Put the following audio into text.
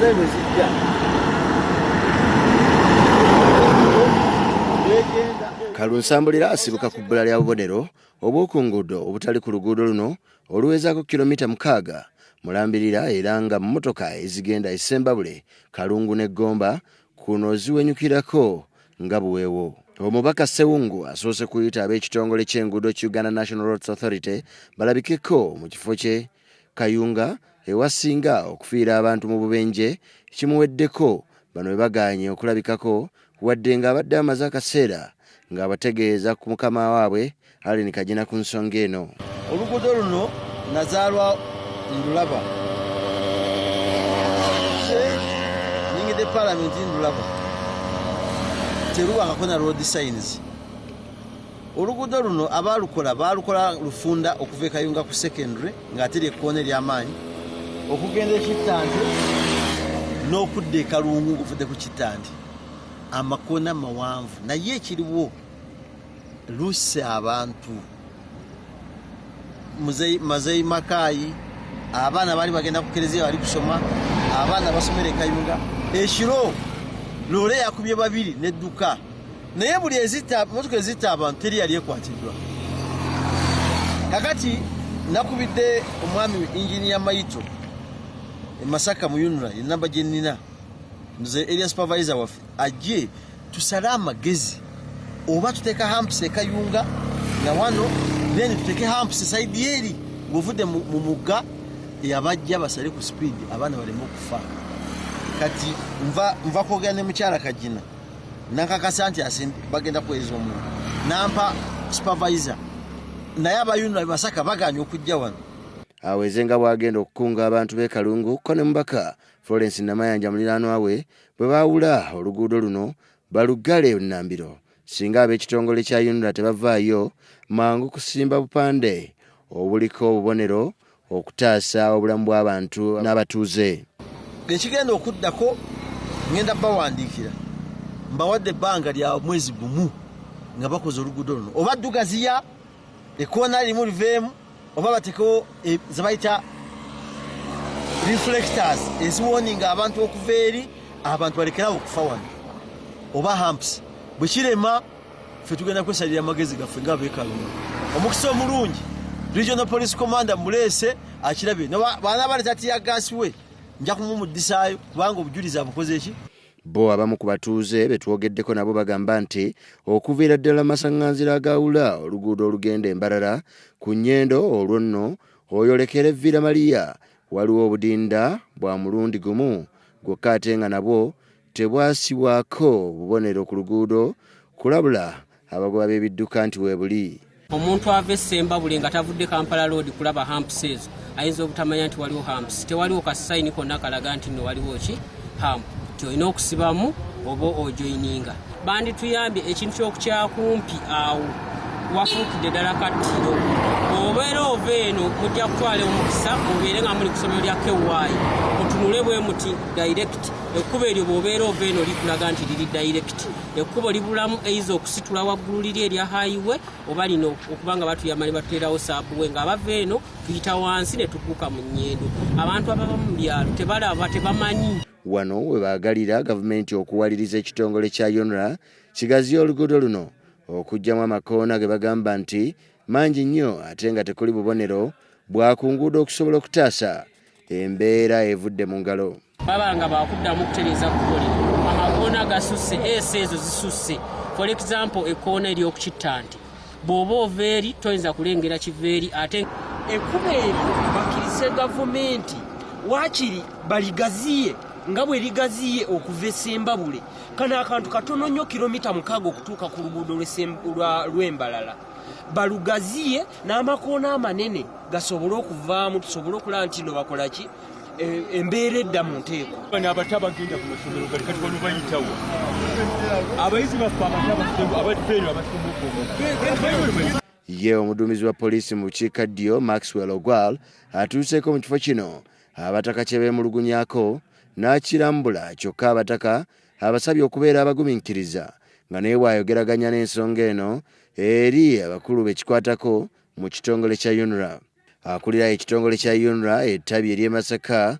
zeno zijja Kalunsambulira asibuka ku bbula lya bubonero obw'okunguudo obutali ku luguudo luno oluwezaako kilomita 6 mulambirira era nga mmotoka ezigenda Essembabule, Kalungu ne Gomba kuno ziwenyukirako nga buweewo. Omubaka Ssewungu asoose kuyita ab'ekitongole ky'enguudo Uganda National Roads Authority balabikeko mu kifo kye Kayunga ewasinga okufiira abantu mu bubenje kimuweddeko bano bwe bagaanye okulabikako wadde ng'abadde amaze akaseera ng'abategeeza ku mukama waabwe Allen Kagina ku nsonga eno. Oluguudo luno nazaalwa Ndulaba nyingidde Parliament Ndulaba teruwakako na road signs. Oluguudo luno baalukola Lufunda okuva e Kayunga ku secondary ng'ate lyekkoona ery'amaanyi okugenda e Kittanje n'okudda e Kalungu ng'ovudde ku Kittanje. Amakona mawanvu naye ekiriwo lusse abantu Mazei Makayi abaana bali bagenda ku Kereziya bali kusoma abaana basomera e Kayunga ekiro loole yakubye babiri nedduka naye buli motoka ezita abantu teri yali ekwatiddwa. Kakati nakubidde omwami Engineer Maito e Masaka mu Yunura enamba gye nnina nze area supervisor waffe ajje tusale amagezi oba tuteeka hamps e Kayunga na wano then tuteeke hamps side eri ng'ovudde mu mugga yabajja basale ku speed abaana baleme okufa. Kati nva kwogera ne mukyala Kagina nankakasa nti bagenda kuweereza omuntu nampa supervisor naye abayunula Masaka baganye okujja wano. Aweze nga bwagenda okukunga abantu b'e Kalungu ko ne mubaka Florence Namayanja muliraanwa we bwe baawula oluguudo luno balugale Nambiro singa ab'ekitongole kya Yunula tebavaayo mangu kusimba bupande obuliko obubonero okutaasa obulamu bw'abantu n'abatuuze. Ekigenda okuddako ngenda bawandiikira mbawadde ebbanga lya mwezi gumu nga bakoze oluguudo luno oba ddugaziya ekkoona limu liveemu oba batekewo ze bayita reflectors eziwoninga abantu okuva eri abantu balekerawo okufa wano oba hamps bwe kirema ffe tugenda kwesalira amagezi gaffe nga beekalungu. Omukisa omulungi Regional Police Commander Muleese akirabye baana bali tatiya gaasi we nja kumumuddisaayo kubanga obujulizi abukoze eki. Bo abamu ku batuuze betwogeddeko nabo bagamba nti okuviira ddala masaŋŋanzira agawula oluguudo olugenda e Mbarara ku nnyendo olwo nno oyolekera Evira Maria waliwo obudinda bwa mulundi gumu gwokka ate nga nabwo tebwasibwako bubonero ku luguudo kulabula abagoba b'ebidduka nti weebuli. Omuntu ava Essembabule nga tavudde Kampala Road kulaba hamps ezo ayinza obutamanya nti waliwo hamps tewaliwo kasayini konna kalaga nti nno waliwo ki hamp olina okusibamu oba ojoyininga. Bandituyambye ekintu ky'okukyakumpi awo wafuukidde ddala kattiro obeera ova eno mujja kutwala omukisa obeere nga muli ku ssomero lya Kewaayi mutunule bwe muti direct ekkubo eryo bw'obeera ova eno likulaga nti liri direct ekkubo libulamu eiza okusitula waggulu liri erya highway oba lino okubanga batuyamba ne batuteerawo subway nga bava eno tuyita wansi ne tugguka mu nnyendo. Abantu ababa mu byalo tebalaba tebamanyi. Wano we baagalira gavumenti okuwaliriza ekitongole kya Yonra kigaziya oluguudo luno okugyamu amakoona ge bagamba nti mangi nnyo ate nga tekuli bubonero bwa ku nguudo okusobola okutaasa embeera evudde mu ngalo. Baba nga bakuddamu okutereeza kukolera amakoona gasusse ezo zisusse. For example ekkoona ery'oku Kittanje bw'oba ova eri toyinza kulengera kiveeri ate ekkubo eryo bakkirize gavumenti waakiri baligaziye nga bwe ligaziye okuva Essembabule kano akantu katono nnyo kilomita 6 okutuuka ku luguudo lw'Embalala balugaziye n'amakoona amanene gasobole okuvaamu tusobole okulaba nti no bakola ki embeera edda mu nteeko. Abato abagenda ku masomero gali kati wano bayitawo abayizi baffe abafeeri abasoma. Ye omuduumizi wa poliisi mu bukiikaddyo Maxwell Ogwal atuuseeko mu kifo kino abataka kye beemulugunyako n'akirambula kyokka abataka abasabye okubeera abagumiikiriza nga naye bw'ayogeraganya n'ensonga eno eri abakulu bekikwatako mu kitongole kya Yunra. Akulira ekitongole kya Yunra ettabi ery'e Masaka